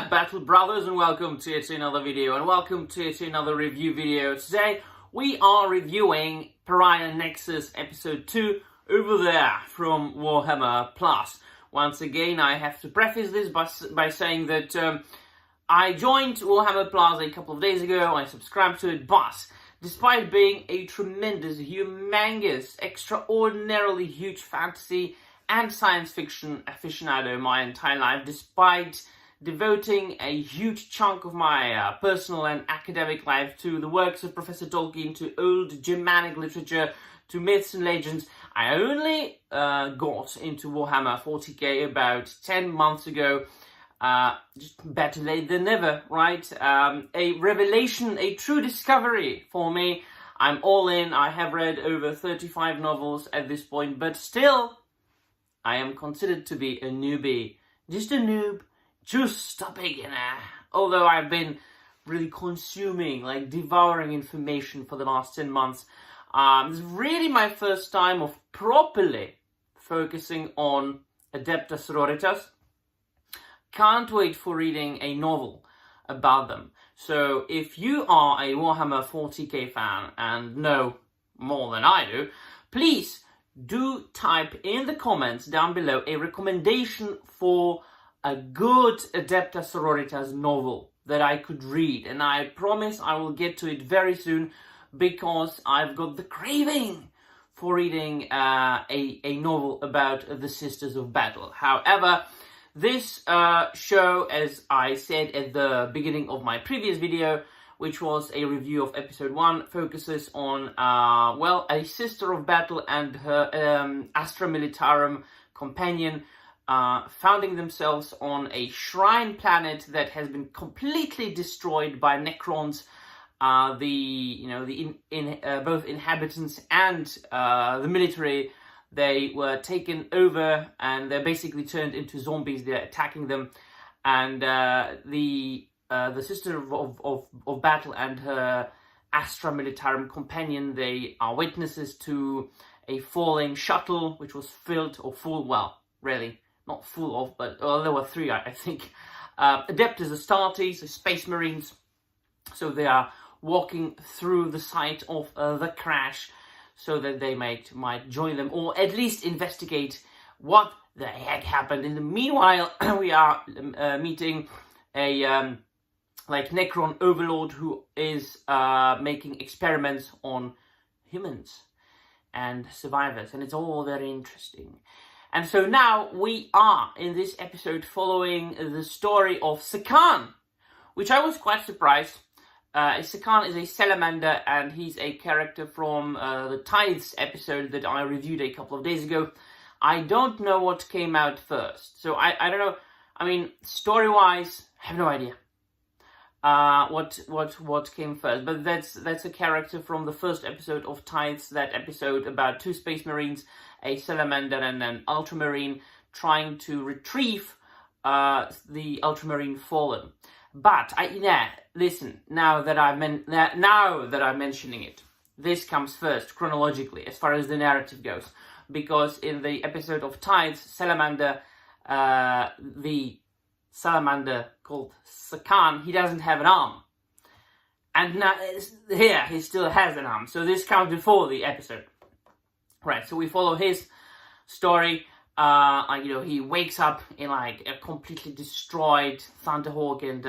there, Battle Brothers, and welcome to another video, and welcome to another review video. Today, we are reviewing Pariah Nexus Episode 2 over there from Warhammer Plus. Once again, I have to preface this by saying that I joined Warhammer Plus a couple of days ago. I subscribed to it, but despite being a tremendous, humongous, extraordinarily huge fantasy and science fiction aficionado my entire life, despite devoting a huge chunk of my personal and academic life to the works of Professor Tolkien, to old Germanic literature, to myths and legends, I only got into Warhammer 40k about 10 months ago. Just better late than never, right? A revelation, a true discovery for me. I'm all in. I have read over 35 novels at this point, but still, I am considered to be a newbie. Just a noob, just a beginner. Although I've been really consuming, like devouring information for the last 10 months. This is really my first time of properly focusing on Adepta Sororitas. Can't wait for reading a novel about them. So if you are a Warhammer 40k fan and know more than I do, please do type in the comments down below a recommendation for a good Adepta Sororitas novel that I could read. And I promise I will get to it very soon because I've got the craving for reading a novel about the Sisters of Battle. However, this show, as I said at the beginning of my previous video, which was a review of episode 1, focuses on, a Sister of Battle and her Astra Militarum companion founding themselves on a shrine planet that has been completely destroyed by Necrons. Both inhabitants and the military, they were taken over and they're basically turned into zombies. They're attacking them, and the Sister of Battle and her Astra Militarum companion, they are witnesses to a falling shuttle, which was filled or full, well, really, not full of, but there were 3, I think. Adeptus Astartes, the Space Marines, so they are walking through the site of the crash so that they might join them, or at least investigate what the heck happened. In the meanwhile, we are meeting a Necron overlord who is making experiments on humans and survivors, and it's all very interesting. And so now we are, in this episode, following the story of Sakan, which I was quite surprised. Sakan is a salamander, and he's a character from the Tithes episode that I reviewed a couple of days ago. I don't know what came out first, so I don't know. I mean, story-wise, I have no idea what came first. But that's a character from the first episode of Tithes, that episode about 2 Space Marines, a salamander and an ultramarine, trying to retrieve the ultramarine fallen. But listen. Now that I'm mentioning it, this comes first chronologically as far as the narrative goes, because in the episode of Tithes, Salamander, the salamander called Sakan, he doesn't have an arm, and now here he still has an arm. So this comes before the episode, right? So we follow his story. He wakes up in like a completely destroyed Thunderhawk, and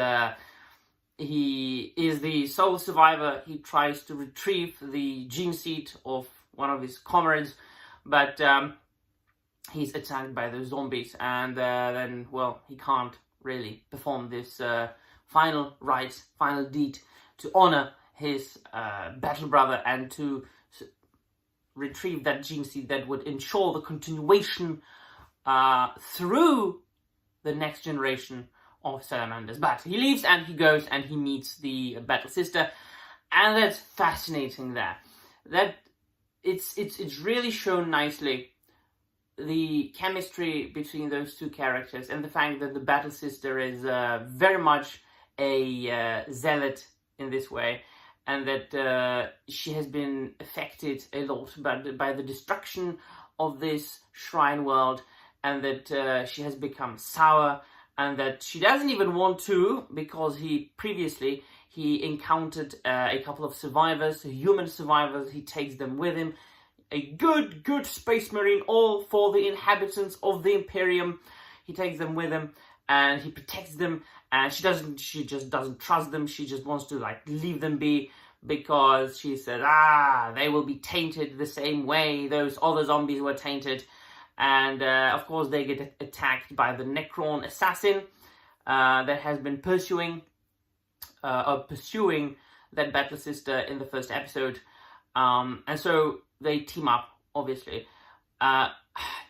he is the sole survivor. He tries to retrieve the gene seed of one of his comrades, but he's attacked by the zombies, and then, he can't really perform this final deed to honor his battle brother and to retrieve that gene seed that would ensure the continuation through the next generation of salamanders. But he leaves and he goes and he meets the battle sister, and that's fascinating there. That it's really shown nicely, the chemistry between those 2 characters, and the fact that the battle sister is very much a zealot in this way, and that she has been affected a lot by the destruction of this shrine world, and that she has become sour and that she doesn't even want to, because he encountered a couple of survivors, human survivors. He takes them with him. A good space marine, all for the inhabitants of the Imperium. He takes them with him and he protects them, and she just doesn't trust them. She just wants to like leave them be, because she said, they will be tainted the same way those other zombies were tainted. And of course they get attacked by the Necron assassin that has been pursuing that battle sister in the first episode. And so they team up, obviously.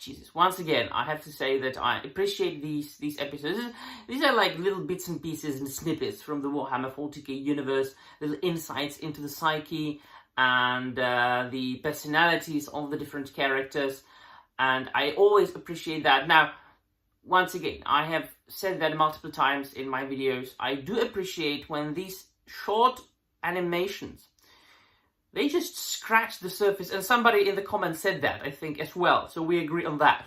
Jesus, once again, I have to say that I appreciate these episodes. These are like little bits and pieces and snippets from the Warhammer 40k universe, little insights into the psyche and the personalities of the different characters. And I always appreciate that. Now, once again, I have said that multiple times in my videos. I do appreciate when these short animations, they just scratch the surface. And somebody in the comments said that, I think, as well. So we agree on that.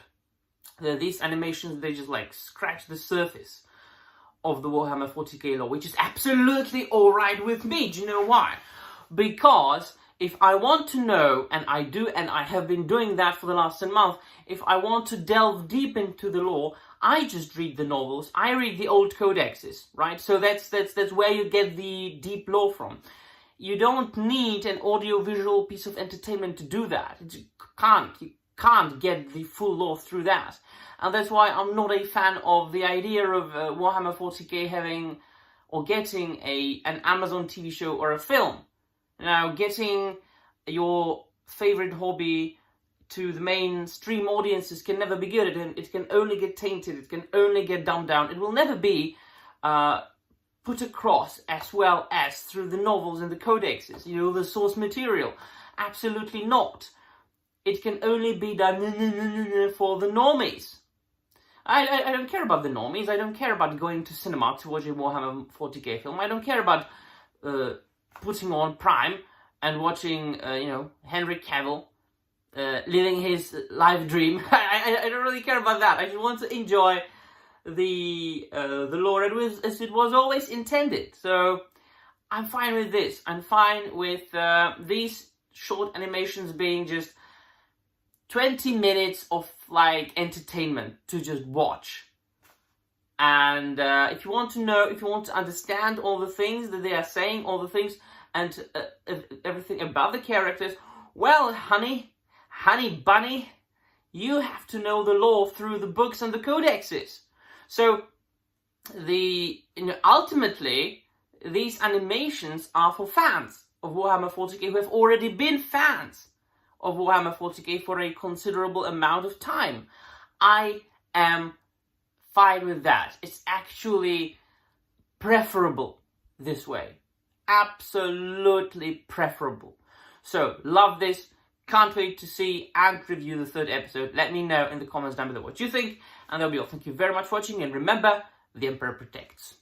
These animations, they just like scratch the surface of the Warhammer 40k lore, which is absolutely alright with me. Do you know why? Because if I want to know, and I do, and I have been doing that for the last 10 months, if I want to delve deep into the lore, I just read the novels. I read the old codexes, right? So that's where you get the deep lore from. You don't need an audio-visual piece of entertainment to do that. You can't get the full lore through that. And that's why I'm not a fan of the idea of Warhammer 40k having or getting an Amazon TV show or a film. Now, getting your favorite hobby to the mainstream audiences can never be good. It can only get tainted. It can only get dumbed down. It will never be put across as well as through the novels and the codexes, you know, the source material. Absolutely not. It can only be done for the normies. I don't care about the normies. I don't care about going to cinema to watch a Warhammer 40k film. I don't care about putting on Prime and watching, Henry Cavill living his life dream. I don't really care about that. I just want to enjoy the lore as it was always intended. So I'm fine with this. I'm fine with these short animations being just 20 minutes of like entertainment to just watch. And if you want to know, if you want to understand all the things that they are saying, all the things and everything about the characters, well, honey bunny, you have to know the lore through the books and the codexes. So ultimately, these animations are for fans of Warhammer 40k who have already been fans of Warhammer 40k for a considerable amount of time. I am fine with that. It's actually preferable this way. Absolutely preferable. So, love this. Can't wait to see and review the third episode. Let me know in the comments down below what you think. And that'll be all. Thank you very much for watching. And remember, the Emperor protects.